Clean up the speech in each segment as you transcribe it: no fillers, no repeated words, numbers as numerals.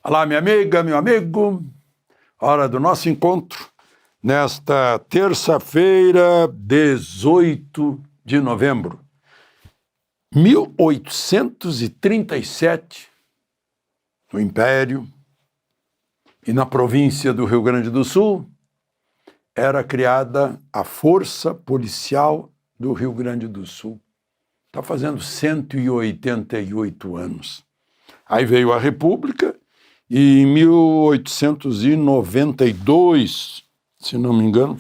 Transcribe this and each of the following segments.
Olá, minha amiga, meu amigo, hora do nosso encontro nesta terça-feira, 18 de novembro. 1837, no Império e na província do Rio Grande do Sul, era criada a Força Policial do Rio Grande do Sul. Está fazendo 188 anos. Aí veio a República e em 1892, se não me engano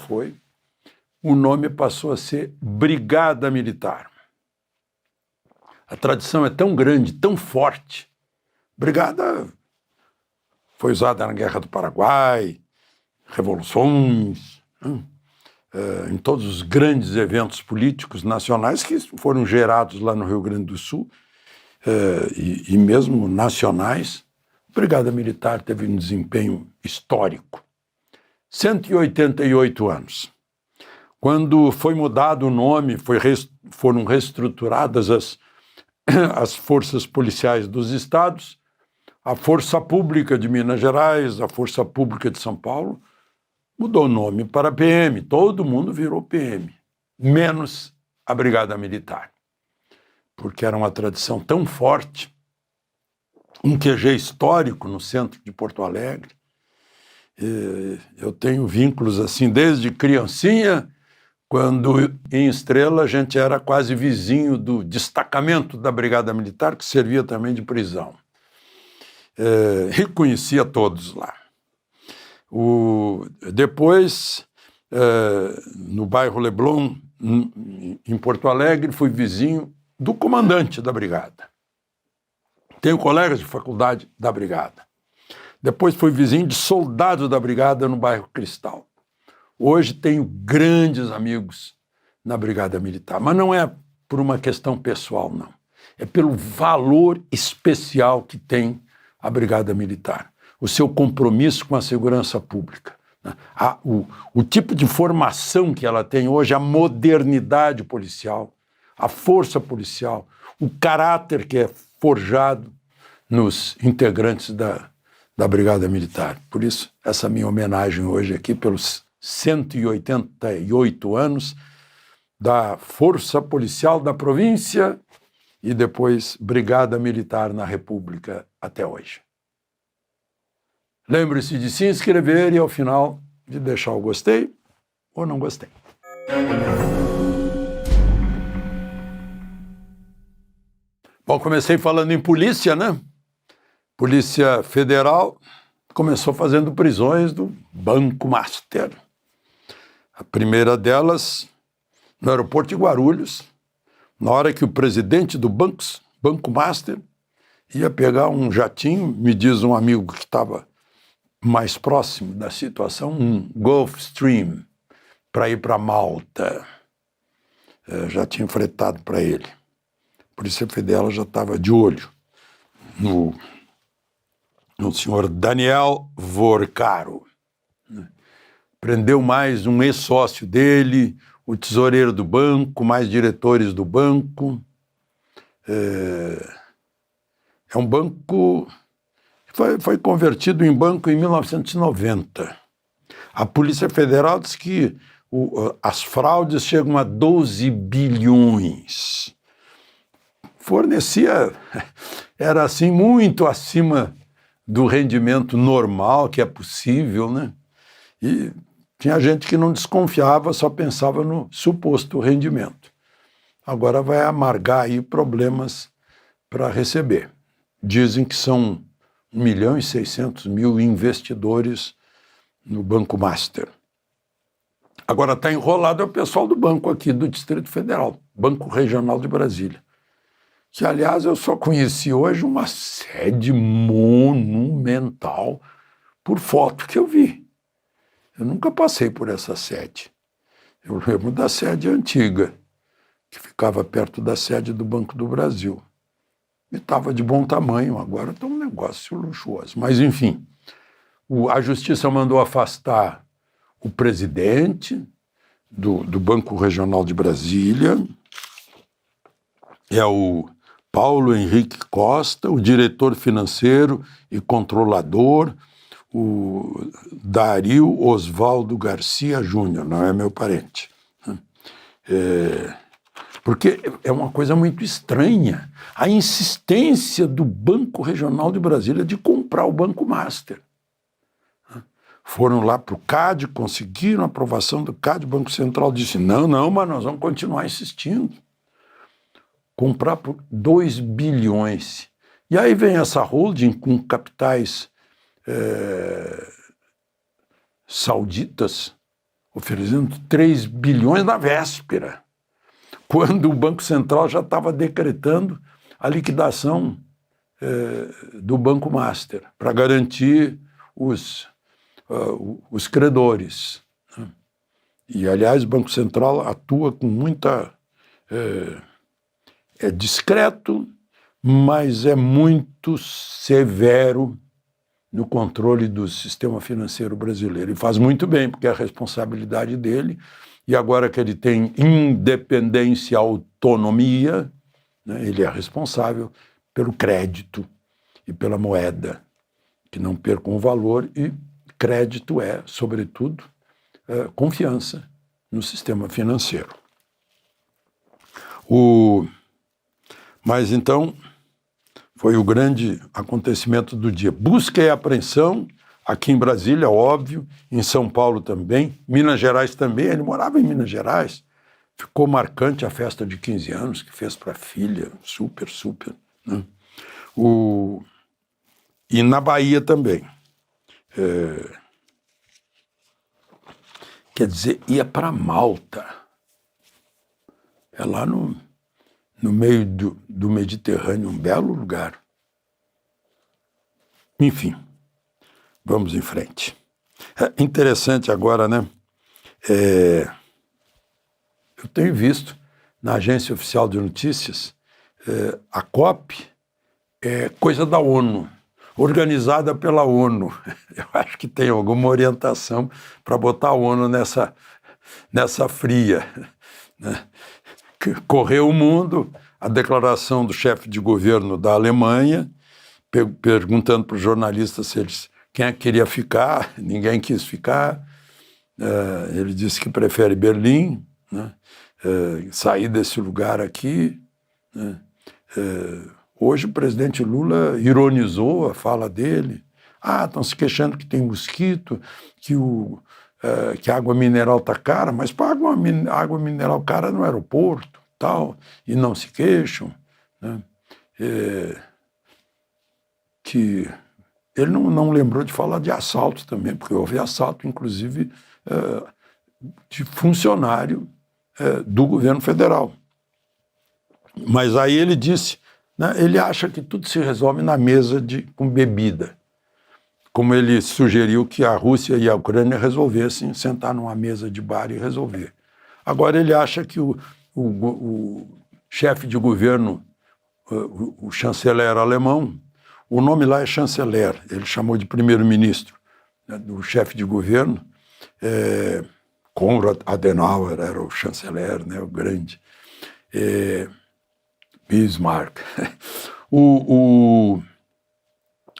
o nome passou a ser Brigada Militar. A tradição é tão grande, tão forte. Brigada foi usada na Guerra do Paraguai, revoluções, em todos os grandes eventos políticos nacionais que foram gerados lá no Rio Grande do Sul, e mesmo nacionais. A Brigada Militar teve um desempenho histórico. 188 anos. Quando foi mudado o nome, foram reestruturadas as forças policiais dos estados, a Força Pública de Minas Gerais, a Força Pública de São Paulo, mudou o nome para PM. Todo mundo virou PM, menos a Brigada Militar, porque era uma tradição tão forte, um QG histórico no centro de Porto Alegre. Eu tenho vínculos assim desde criancinha, quando em Estrela a gente era quase vizinho do destacamento da Brigada Militar, que servia também de prisão. E conhecia todos lá. Depois, no bairro Leblon, em Porto Alegre, fui vizinho do comandante da Brigada. Tenho colegas de faculdade da Brigada. Depois fui vizinho de soldado da Brigada no bairro Cristal. Hoje tenho grandes amigos na Brigada Militar, mas não é por uma questão pessoal, não. É pelo valor especial que tem a Brigada Militar, o seu compromisso com a segurança pública, né? O tipo de formação que ela tem hoje, a modernidade policial, a força policial, o caráter que é forjado nos integrantes da Brigada Militar. Por isso, essa minha homenagem hoje aqui pelos 188 anos da Força Policial da província e depois Brigada Militar na República até hoje. Lembre-se de se inscrever e, ao final, de deixar o gostei ou não gostei. Bom, comecei falando em polícia, né? Polícia Federal começou fazendo prisões do Banco Master. A primeira delas no aeroporto de Guarulhos, na hora que o presidente do Banco Master ia pegar um jatinho, me diz um amigo que estava mais próximo da situação, um Gulfstream, para ir para Malta. Já tinha fretado para ele. A Polícia Federal já estava de olho no senhor Daniel Vorcaro. Prendeu mais um ex-sócio dele, o tesoureiro do banco, mais diretores do banco. É um banco que foi convertido em banco em 1990. A Polícia Federal diz que as fraudes chegam a 12 bilhões. Era assim muito acima do rendimento normal que é possível, né? E tinha gente que não desconfiava, só pensava no suposto rendimento. Agora vai amargar aí problemas para receber. Dizem que são 1.600.000 investidores no Banco Master. Agora está enrolado é o pessoal do banco aqui do Distrito Federal, Banco Regional de Brasília, que, aliás, eu só conheci hoje uma sede monumental por foto que eu vi. Eu nunca passei por essa sede. Eu lembro da sede antiga, que ficava perto da sede do Banco do Brasil. E estava de bom tamanho, agora está um negócio luxuoso. Mas, enfim, a Justiça mandou afastar o presidente do Banco Regional de Brasília, é o Paulo Henrique Costa, o diretor financeiro e controlador, o Dario Osvaldo Garcia Júnior, não é meu parente. Porque é uma coisa muito estranha a insistência do Banco Regional de Brasília de comprar o Banco Master. Foram lá para o CAD, conseguiram a aprovação do CAD, o Banco Central disse, não, mas nós vamos continuar insistindo. Comprar por 2 bilhões. E aí vem essa holding com capitais sauditas, oferecendo 3 bilhões na véspera, quando o Banco Central já estava decretando a liquidação do Banco Master, para garantir os credores. E, aliás, o Banco Central atua com muita... É discreto, mas é muito severo no controle do sistema financeiro brasileiro. E faz muito bem, porque é a responsabilidade dele. E agora que ele tem independência e autonomia, né, ele é responsável pelo crédito e pela moeda, que não percam o valor. E crédito é, sobretudo, confiança no sistema financeiro. Mas então foi o grande acontecimento do dia. Busca e apreensão, aqui em Brasília, óbvio, em São Paulo também, Minas Gerais também, ele morava em Minas Gerais, ficou marcante a festa de 15 anos que fez para a filha, super, né? E na Bahia também. Quer dizer, ia para Malta, é lá no meio do Mediterrâneo, um belo lugar. Enfim, vamos em frente. É interessante agora, né? Eu tenho visto na Agência Oficial de Notícias, a COP é coisa da ONU, organizada pela ONU. Eu acho que tem alguma orientação para botar a ONU nessa fria, né? Correu o mundo a declaração do chefe de governo da Alemanha, perguntando para os jornalistas quem é que queria ficar, ninguém quis ficar. Ele disse que prefere Berlim, né? Sair desse lugar aqui. Né? Hoje o presidente Lula ironizou a fala dele. Estão se queixando que tem mosquito, que a água mineral está cara, mas paga água mineral cara no aeroporto, tal, e não se queixam. Né? Que ele não lembrou de falar de assalto também, porque houve assalto, inclusive, de funcionário do governo federal. Mas aí ele disse, né, ele acha que tudo se resolve na mesa com bebida. Como ele sugeriu que a Rússia e a Ucrânia resolvessem sentar numa mesa de bar e resolver. Agora ele acha que o chefe de governo, o chanceler alemão, o nome lá é chanceler, ele chamou de primeiro-ministro, né, do chefe de governo. Konrad Adenauer era o chanceler, né, o grande. Bismarck.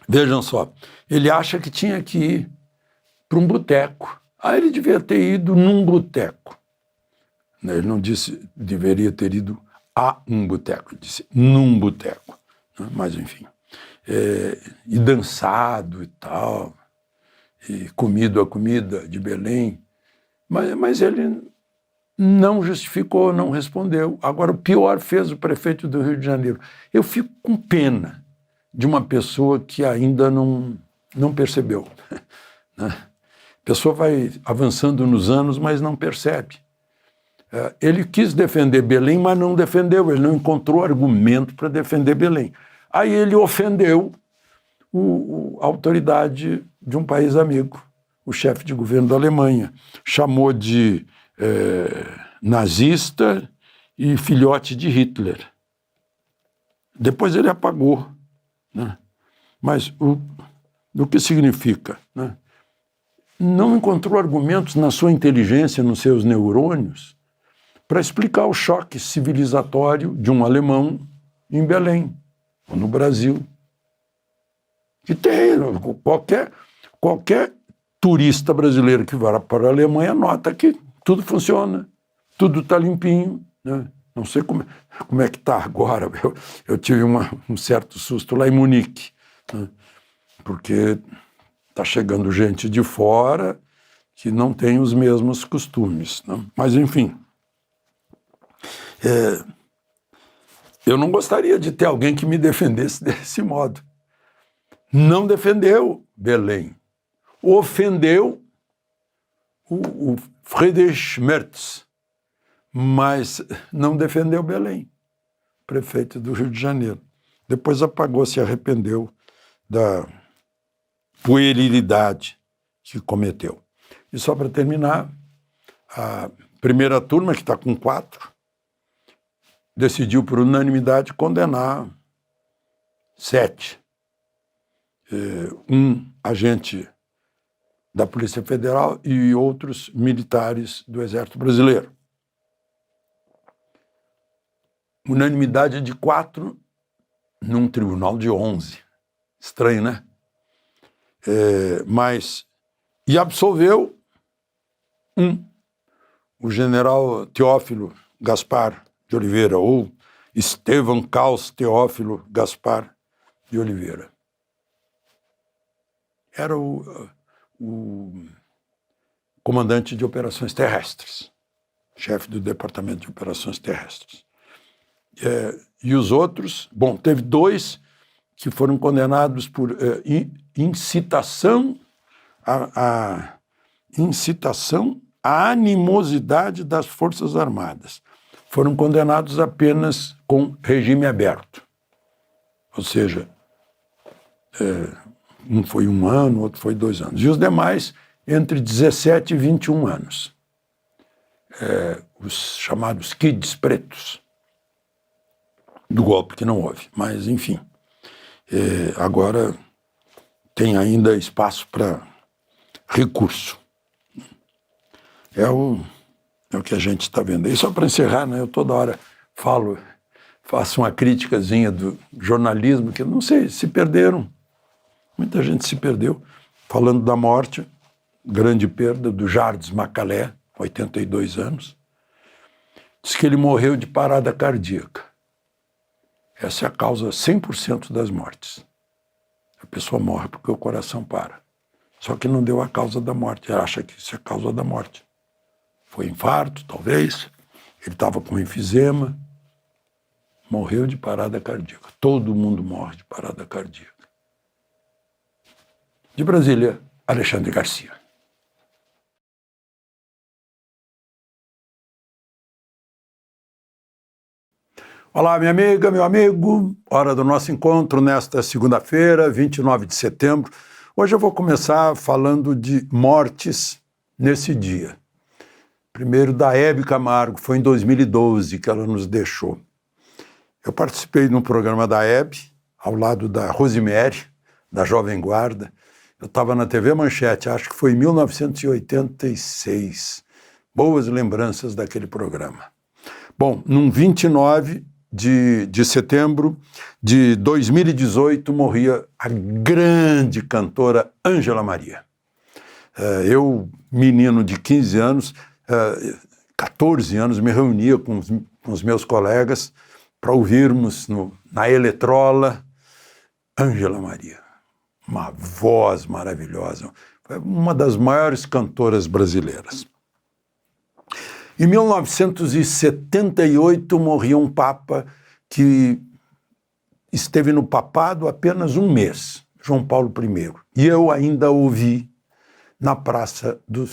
Vejam só, ele acha que tinha que ir para um boteco. Ele devia ter ido num boteco. Ele não disse deveria ter ido a um boteco, ele disse num boteco. Mas, enfim, e dançado e tal, e comido a comida de Belém. Mas ele não justificou, não respondeu. Agora, o pior fez o prefeito do Rio de Janeiro. Eu fico com pena de uma pessoa que ainda não percebeu. A pessoa vai avançando nos anos, mas não percebe. Ele quis defender Belém, mas não defendeu, ele não encontrou argumento para defender Belém. Aí ele ofendeu a autoridade de um país amigo, o chefe de governo da Alemanha. Chamou de nazista e filhote de Hitler. Depois ele apagou. Né? Mas o que significa? Né? Não encontrou argumentos na sua inteligência, nos seus neurônios, para explicar o choque civilizatório de um alemão em Belém, ou no Brasil. Que tem, qualquer turista brasileiro que vá para a Alemanha nota que tudo funciona, tudo está limpinho, né? Não sei como é que está agora. Eu tive um certo susto lá em Munique, né? Porque está chegando gente de fora que não tem os mesmos costumes, né? Mas, enfim, eu não gostaria de ter alguém que me defendesse desse modo. Não defendeu Belém, ofendeu o Friedrich Merz, mas não defendeu Belém, prefeito do Rio de Janeiro. Depois apagou, se arrependeu da puerilidade que cometeu. E só para terminar, a primeira turma, que está com 4, decidiu por unanimidade condenar 7. Um agente da Polícia Federal e outros militares do Exército Brasileiro. Unanimidade de 4 num tribunal de 11. Estranho, né? E absolveu o general Teófilo Gaspar de Oliveira, ou Estevam Caus Teófilo Gaspar de Oliveira. Era o comandante de operações terrestres, chefe do Departamento de Operações Terrestres. E os outros, teve 2 que foram condenados por incitação à animosidade das Forças Armadas. Foram condenados apenas com regime aberto. Ou seja, um foi 1 ano, outro foi 2 anos. E os demais, entre 17 e 21 anos. Os chamados kids pretos do golpe, que não houve. Mas, enfim, agora tem ainda espaço para recurso. É o que a gente está vendo. E só para encerrar, né, eu toda hora faço uma criticazinha do jornalismo, que eu não sei, se perderam. Muita gente se perdeu. Falando da morte, grande perda, do Jardim Macalé, 82 anos. Diz que ele morreu de parada cardíaca. Essa é a causa 100% das mortes. A pessoa morre porque o coração para. Só que não deu a causa da morte. Ela acha que isso é a causa da morte. Foi infarto, talvez. Ele estava com enfisema. Morreu de parada cardíaca. Todo mundo morre de parada cardíaca. De Brasília, Alexandre Garcia. Olá, minha amiga, meu amigo. Hora do nosso encontro nesta segunda-feira, 29 de setembro. Hoje eu vou começar falando de mortes nesse dia. Primeiro da Hebe Camargo, foi em 2012 que ela nos deixou. Eu participei no programa da Hebe, ao lado da Rosemary, da Jovem Guarda. Eu estava na TV Manchete, acho que foi em 1986. Boas lembranças daquele programa. Bom, num 29 de setembro de 2018, morria a grande cantora Ângela Maria. Eu, menino de 15 anos, 14 anos, me reunia com os meus colegas para ouvirmos na Eletrola Ângela Maria. Uma voz maravilhosa, uma das maiores cantoras brasileiras. Em 1978 morria um papa que esteve no papado apenas 1 mês, João Paulo I. E eu ainda ouvi na Praça de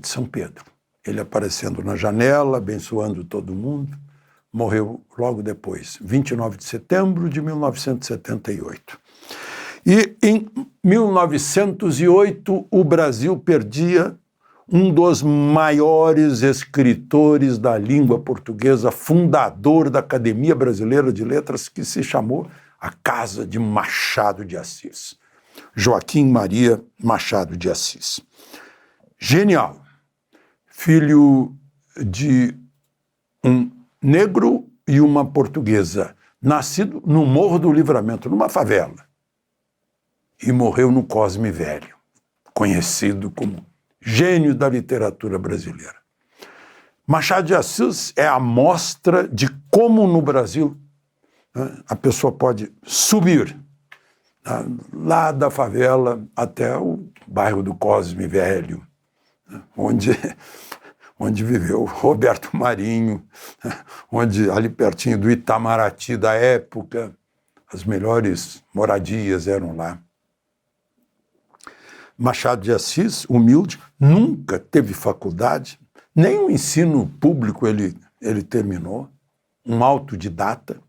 São Pedro. Ele aparecendo na janela, abençoando todo mundo. Morreu logo depois, 29 de setembro de 1978. E em 1908 o Brasil perdia um dos maiores escritores da língua portuguesa, fundador da Academia Brasileira de Letras, que se chamou a Casa de Machado de Assis. Joaquim Maria Machado de Assis. Genial. Filho de um negro e uma portuguesa, nascido no Morro do Livramento, numa favela, e morreu no Cosme Velho, conhecido como gênio da literatura brasileira. Machado de Assis é a mostra de como no Brasil a pessoa pode subir lá da favela até o bairro do Cosme Velho, onde viveu Roberto Marinho, onde ali pertinho do Itamaraty da época, as melhores moradias eram lá. Machado de Assis, humilde, nunca teve faculdade, nem o ensino público ele terminou, um autodidata,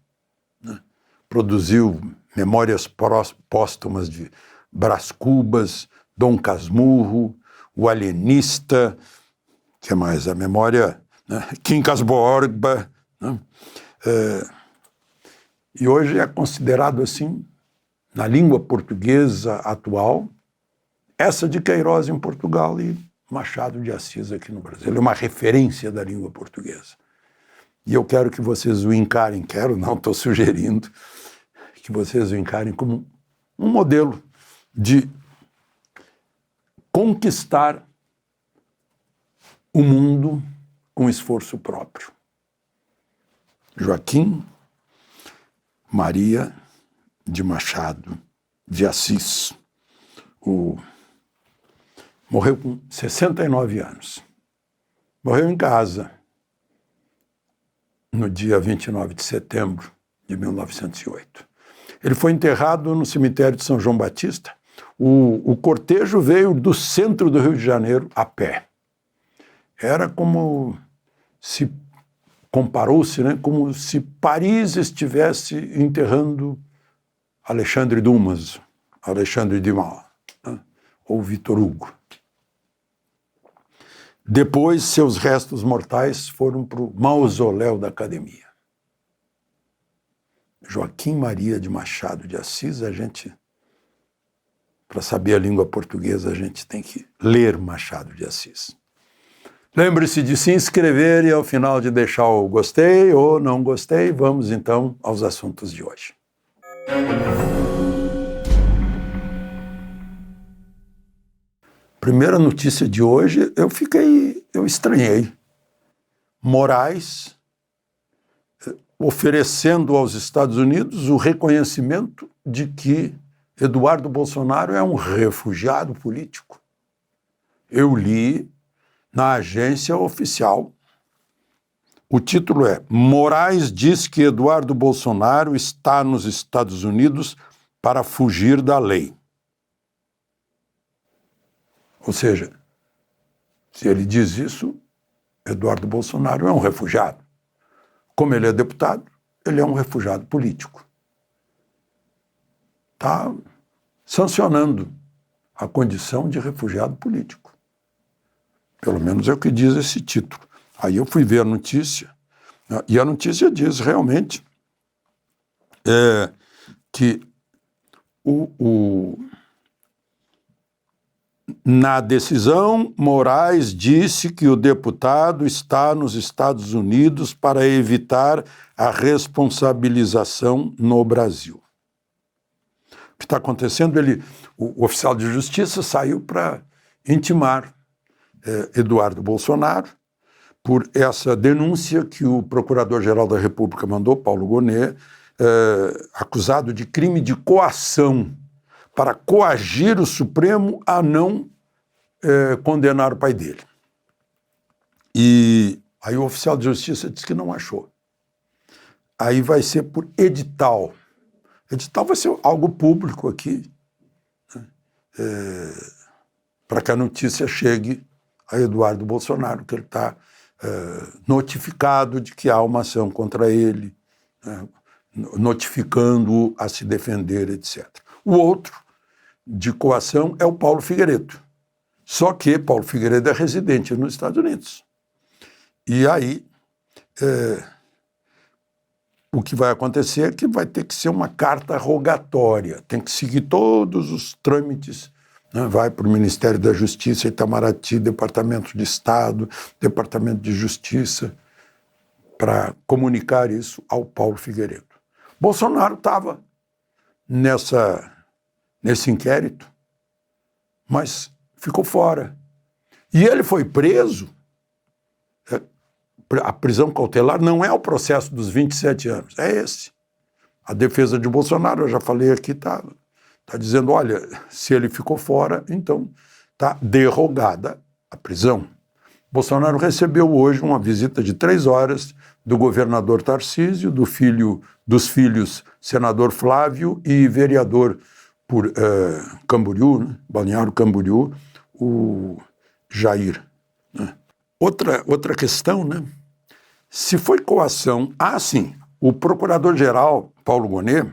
né? Produziu memórias póstumas de Brás Cubas, Dom Casmurro, O Alienista, que mais? A memória, né? Quincas Borba, né? E hoje é considerado assim, na língua portuguesa atual, essa de Queiroz em Portugal e Machado de Assis aqui no Brasil. Ele é uma referência da língua portuguesa. E eu quero que vocês o encarem, estou sugerindo, que vocês o encarem como um modelo de conquistar o mundo com esforço próprio. Joaquim Maria de Machado de Assis, morreu com 69 anos. Morreu em casa no dia 29 de setembro de 1908. Ele foi enterrado no cemitério de São João Batista. O cortejo veio do centro do Rio de Janeiro a pé. Era como se comparou-se, né, como se Paris estivesse enterrando Alexandre Dumas, Alexandre Dumas, né, ou Victor Hugo. Depois, seus restos mortais foram para o mausoléu da Academia. Joaquim Maria de Machado de Assis, para saber a língua portuguesa, a gente tem que ler Machado de Assis. Lembre-se de se inscrever e, ao final, de deixar o gostei ou não gostei. Vamos, então, aos assuntos de hoje. Primeira notícia de hoje, eu estranhei. Moraes oferecendo aos Estados Unidos o reconhecimento de que Eduardo Bolsonaro é um refugiado político. Eu li na agência oficial. O título é: Moraes diz que Eduardo Bolsonaro está nos Estados Unidos para fugir da lei. Ou seja, se ele diz isso, Eduardo Bolsonaro é um refugiado. Como ele é deputado, ele é um refugiado político. Está sancionando a condição de refugiado político. Pelo menos é o que diz esse título. Aí eu fui ver a notícia, e a notícia diz realmente que na decisão, Moraes disse que o deputado está nos Estados Unidos para evitar a responsabilização no Brasil. O que está acontecendo? O oficial de justiça saiu para intimar Eduardo Bolsonaro por essa denúncia que o Procurador-Geral da República mandou, Paulo Gonet, acusado de crime de coação para coagir o Supremo a não condenar o pai dele. E aí o oficial de justiça disse que não achou. Aí vai ser por edital. Edital vai ser algo público aqui, né? Para que a notícia chegue a Eduardo Bolsonaro, que ele está notificado de que há uma ação contra ele, né? Notificando-o a se defender, etc. O outro de coação é o Paulo Figueiredo. Só que Paulo Figueiredo é residente nos Estados Unidos. E aí, o que vai acontecer é que vai ter que ser uma carta rogatória, tem que seguir todos os trâmites, né? Vai para o Ministério da Justiça, Itamaraty, Departamento de Estado, Departamento de Justiça. para comunicar isso ao Paulo Figueiredo. Bolsonaro estava nesse inquérito, mas ficou fora. E ele foi preso. A prisão cautelar não é o processo dos 27 anos, é esse. A defesa de Bolsonaro, eu já falei aqui, tá dizendo, olha, se ele ficou fora, então está derrogada a prisão. Bolsonaro recebeu hoje uma visita de 3 horas do governador Tarcísio, dos filhos senador Flávio e vereador por Camboriú, né? Balneário Camboriú, o Jair. Né? Outra questão, né? Se foi coação, sim, o procurador-geral, Paulo Gonet,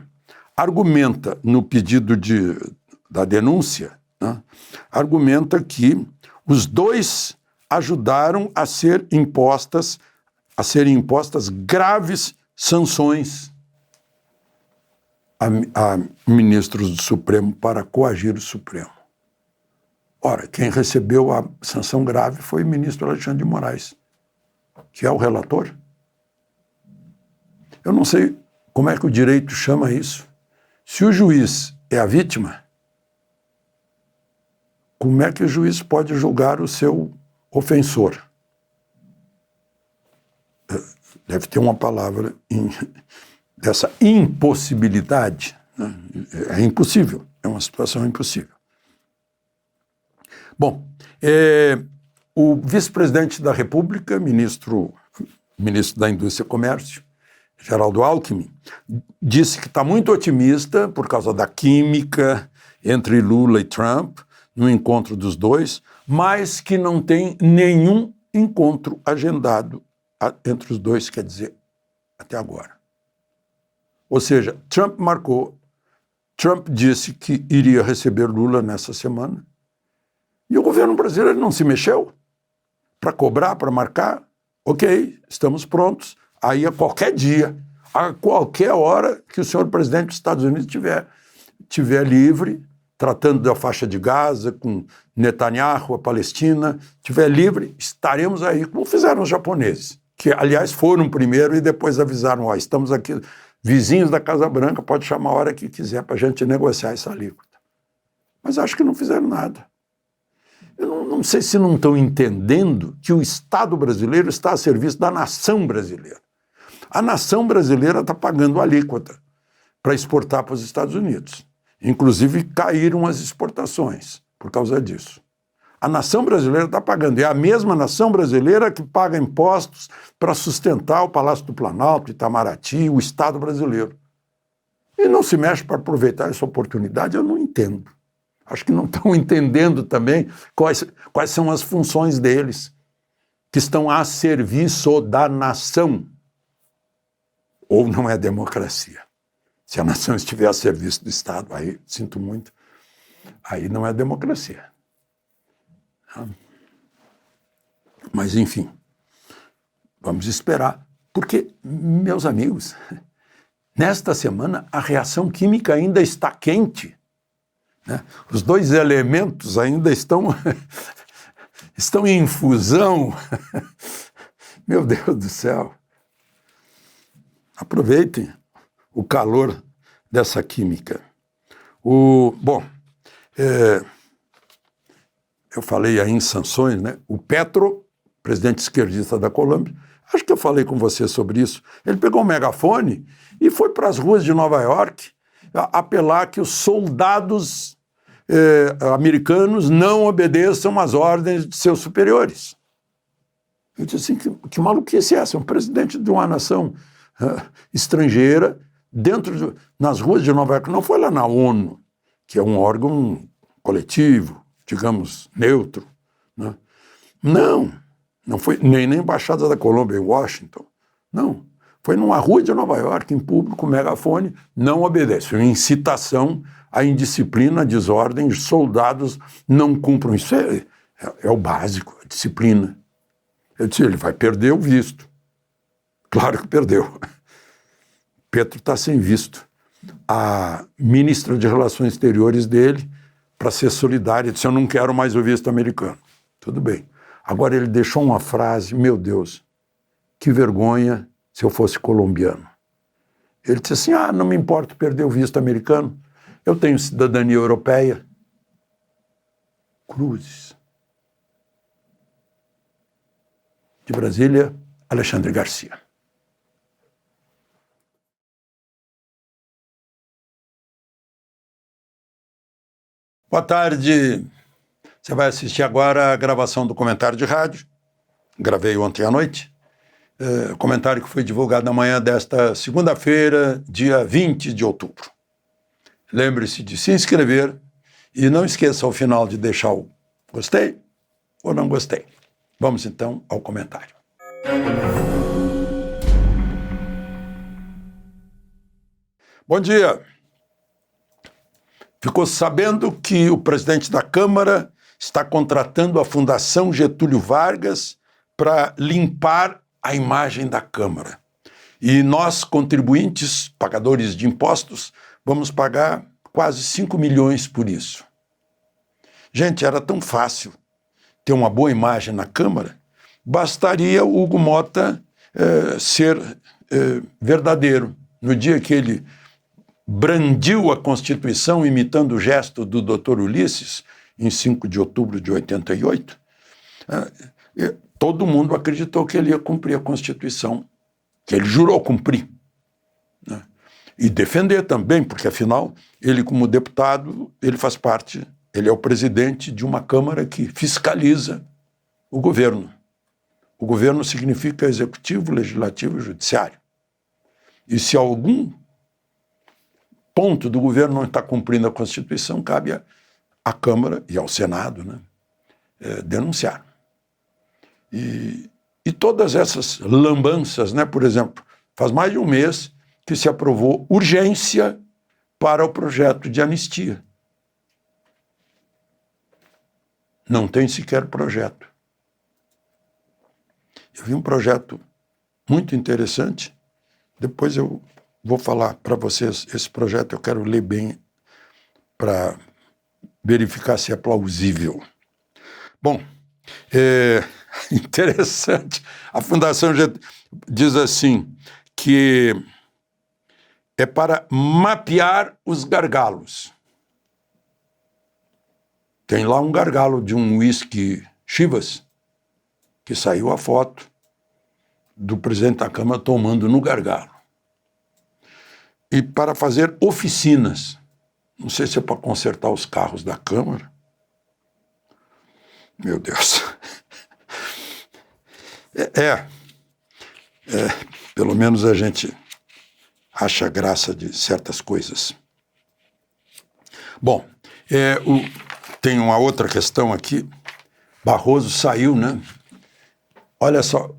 argumenta no pedido da denúncia, né? Argumenta que os dois ajudaram a serem impostas graves sanções a ministros do Supremo para coagir o Supremo. Ora, quem recebeu a sanção grave foi o ministro Alexandre de Moraes, que é o relator. Eu não sei como é que o direito chama isso. Se o juiz é a vítima, como é que o juiz pode julgar o seu ofensor? Deve ter uma palavra dessa impossibilidade. Né? É impossível, é uma situação impossível. Bom, o vice-presidente da República, ministro da Indústria e Comércio, Geraldo Alckmin, disse que está muito otimista por causa da química entre Lula e Trump, no encontro dos dois, mas que não tem nenhum encontro agendado entre os dois, quer dizer, até agora. Ou seja, Trump disse que iria receber Lula nessa semana, e o governo brasileiro não se mexeu para cobrar, para marcar. Ok, estamos prontos. Aí a qualquer dia, a qualquer hora que o senhor presidente dos Estados Unidos tiver livre, tratando da faixa de Gaza, com Netanyahu, a Palestina, estiver livre, estaremos aí, como fizeram os japoneses, que, aliás, foram primeiro e depois avisaram, estamos aqui, vizinhos da Casa Branca, pode chamar a hora que quiser para a gente negociar essa alíquota. Mas acho que não fizeram nada. Eu não sei se não estão entendendo que o Estado brasileiro está a serviço da nação brasileira. A nação brasileira está pagando alíquota para exportar para os Estados Unidos. Inclusive, caíram as exportações por causa disso. A nação brasileira está pagando. É a mesma nação brasileira que paga impostos para sustentar o Palácio do Planalto, Itamaraty, o Estado brasileiro. E não se mexe para aproveitar essa oportunidade, eu não entendo. Acho que não estão entendendo também quais são as funções deles, que estão a serviço da nação. Ou não é democracia. Se a nação estiver a serviço do Estado, aí, sinto muito, aí não é democracia. Mas, enfim, vamos esperar. Porque, meus amigos, nesta semana a reação química ainda está quente. Né? Os dois elementos ainda estão em infusão. Meu Deus do céu. Aproveitem o calor dessa química. Bom, eu falei aí em sanções, né? O Petro, presidente esquerdista da Colômbia, acho que eu falei com você sobre isso, ele pegou um megafone e foi para as ruas de Nova York apelar que os soldados americanos não obedeçam às ordens de seus superiores. Eu disse assim, que maluquice é essa? Um presidente de uma nação estrangeira, nas ruas de Nova York, não foi lá na ONU, que é um órgão coletivo, digamos, neutro. Né? Não foi nem na Embaixada da Colômbia em Washington, não. Foi numa rua de Nova York, em público, megafone, não obedece. Uma incitação à indisciplina, à desordem, os soldados não cumprem. Isso é o básico, a disciplina. Eu disse, ele vai perder o visto. Claro que perdeu. Petro está sem visto. A ministra de Relações Exteriores dele, para ser solidária, disse, eu não quero mais o visto americano. Tudo bem. Agora ele deixou uma frase, meu Deus, que vergonha se eu fosse colombiano. Ele disse assim, não me importa perder o visto americano, eu tenho cidadania europeia. Cruzes. De Brasília, Alexandre Garcia. Boa tarde. Você vai assistir agora a gravação do comentário de rádio. Gravei ontem à noite. Comentário que foi divulgado na manhã desta segunda-feira, dia 20 de outubro. Lembre-se de se inscrever e não esqueça ao final de deixar o gostei ou não gostei. Vamos então ao comentário. Bom dia. Ficou sabendo que o presidente da Câmara está contratando a Fundação Getúlio Vargas para limpar a imagem da Câmara. E nós, contribuintes, pagadores de impostos, vamos pagar quase 5 milhões por isso. Gente, era tão fácil ter uma boa imagem na Câmara, bastaria o Hugo Motta ser verdadeiro. No dia que ele brandiu a Constituição imitando o gesto do Dr. Ulisses, em 5 de outubro de 88, todo mundo acreditou que ele ia cumprir a Constituição, que ele jurou cumprir. Né? E defender também, porque afinal, ele como deputado, ele faz parte, ele é o presidente de uma Câmara que fiscaliza o governo. O governo significa executivo, legislativo e judiciário. E se algum ponto do governo não está cumprindo a Constituição, cabe à Câmara e ao Senado, né, denunciar. E todas essas lambanças, né, por exemplo, faz mais de um mês que se aprovou urgência para o projeto de anistia. Não tem sequer projeto. Eu vi um projeto muito interessante, depois eu vou falar para vocês, esse projeto eu quero ler bem para verificar se é plausível. Bom, interessante, a Fundação diz assim, que é para mapear os gargalos. Tem lá um gargalo de um uísque Chivas, que saiu a foto do presidente da Câmara tomando no gargalo. E para fazer oficinas, não sei se é para consertar os carros da Câmara. Meu Deus. Pelo menos a gente acha graça de certas coisas. Bom, tem uma outra questão aqui. Barroso saiu, né? Olha só,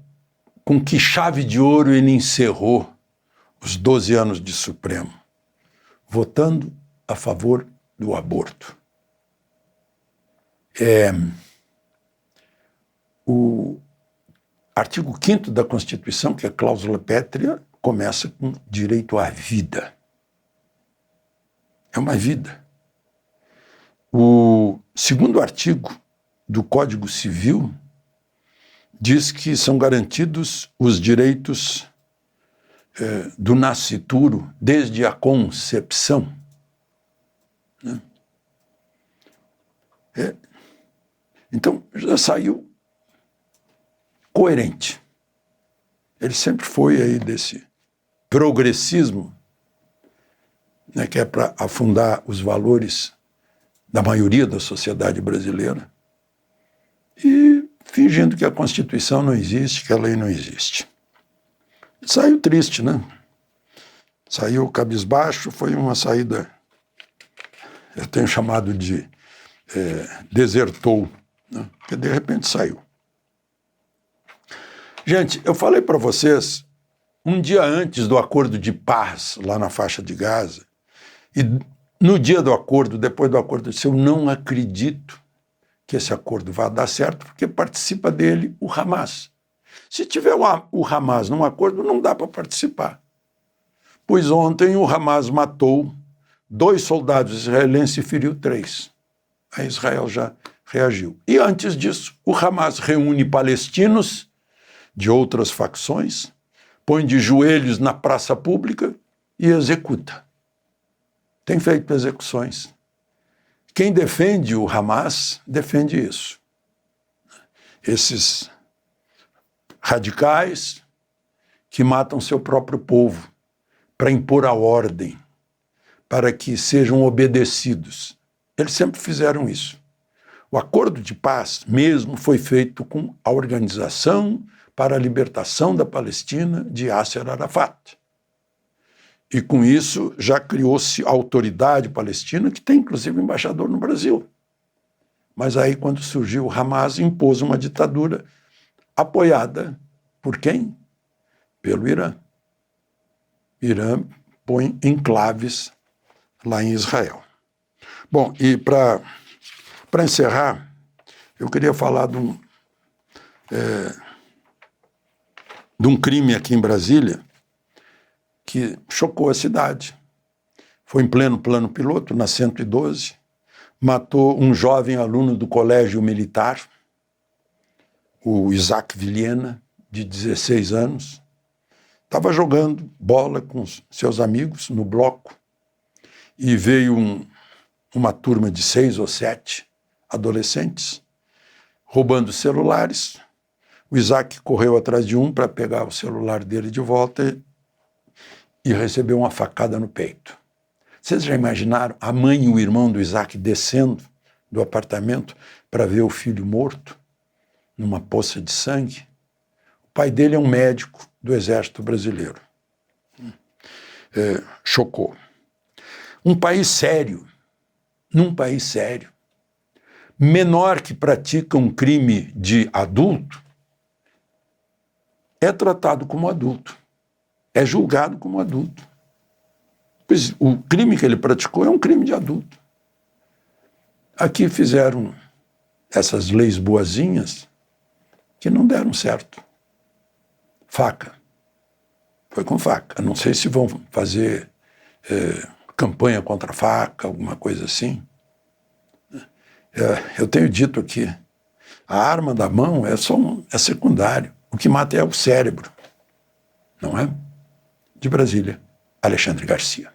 com que chave de ouro ele encerrou os 12 anos de Supremo, votando a favor do aborto. O artigo 5º da Constituição, que é a cláusula pétrea, começa com direito à vida. É uma vida. O 2º artigo do Código Civil diz que são garantidos os direitos do nascituro desde a concepção. Né? Então, já saiu coerente. Ele sempre foi aí desse progressismo, né, que é para afundar os valores da maioria da sociedade brasileira e fingindo que a Constituição não existe, que a lei não existe. Saiu triste, né? Saiu cabisbaixo, foi uma saída, eu tenho chamado de desertou, né? Porque de repente saiu. Gente, eu falei para vocês, um dia antes do acordo de paz lá na faixa de Gaza, e no dia do acordo, depois do acordo, eu disse, eu não acredito que esse acordo vá dar certo, porque participa dele o Hamas. Se tiver o Hamas num acordo, não dá para participar. Pois ontem o Hamas matou 2 soldados israelenses e feriu 3. A Israel já reagiu. E antes disso, o Hamas reúne palestinos de outras facções põe de joelhos na praça pública e executa. Tem feito execuções. Quem defende o Hamas defende isso. Esses radicais que matam seu próprio povo para impor a ordem, para que sejam obedecidos. Eles sempre fizeram isso. O acordo de paz mesmo foi feito com a Organização para a Libertação da Palestina de Yasser Arafat. E com isso já criou-se a autoridade palestina, que tem inclusive embaixador no Brasil. Mas aí, quando surgiu o Hamas, impôs uma ditadura apoiada por quem? Pelo Irã. Irã põe enclaves lá em Israel. Bom, e para encerrar, eu queria falar de um crime aqui em Brasília que chocou a cidade. Foi em pleno plano piloto, na 112, matou um jovem aluno do colégio militar, o Isaac Vilhena, de 16 anos. Estava jogando bola com seus amigos no bloco e veio uma turma de 6 ou 7 adolescentes roubando celulares. O Isaac correu atrás de um para pegar o celular dele de volta e recebeu uma facada no peito. Vocês já imaginaram a mãe e o irmão do Isaac descendo do apartamento para ver o filho morto numa poça de sangue? O pai dele é um médico do Exército Brasileiro. Chocou. Um país sério, num país sério, menor que pratica um crime de adulto, é tratado como adulto, é julgado como adulto. Pois o crime que ele praticou é um crime de adulto. Aqui fizeram essas leis boazinhas que não deram certo. Faca. Foi com faca. Não sei se vão fazer campanha contra a faca, alguma coisa assim. Eu tenho dito aqui, a arma da mão é secundário. O que mata é o cérebro. Não é? De Brasília, Alexandre Garcia.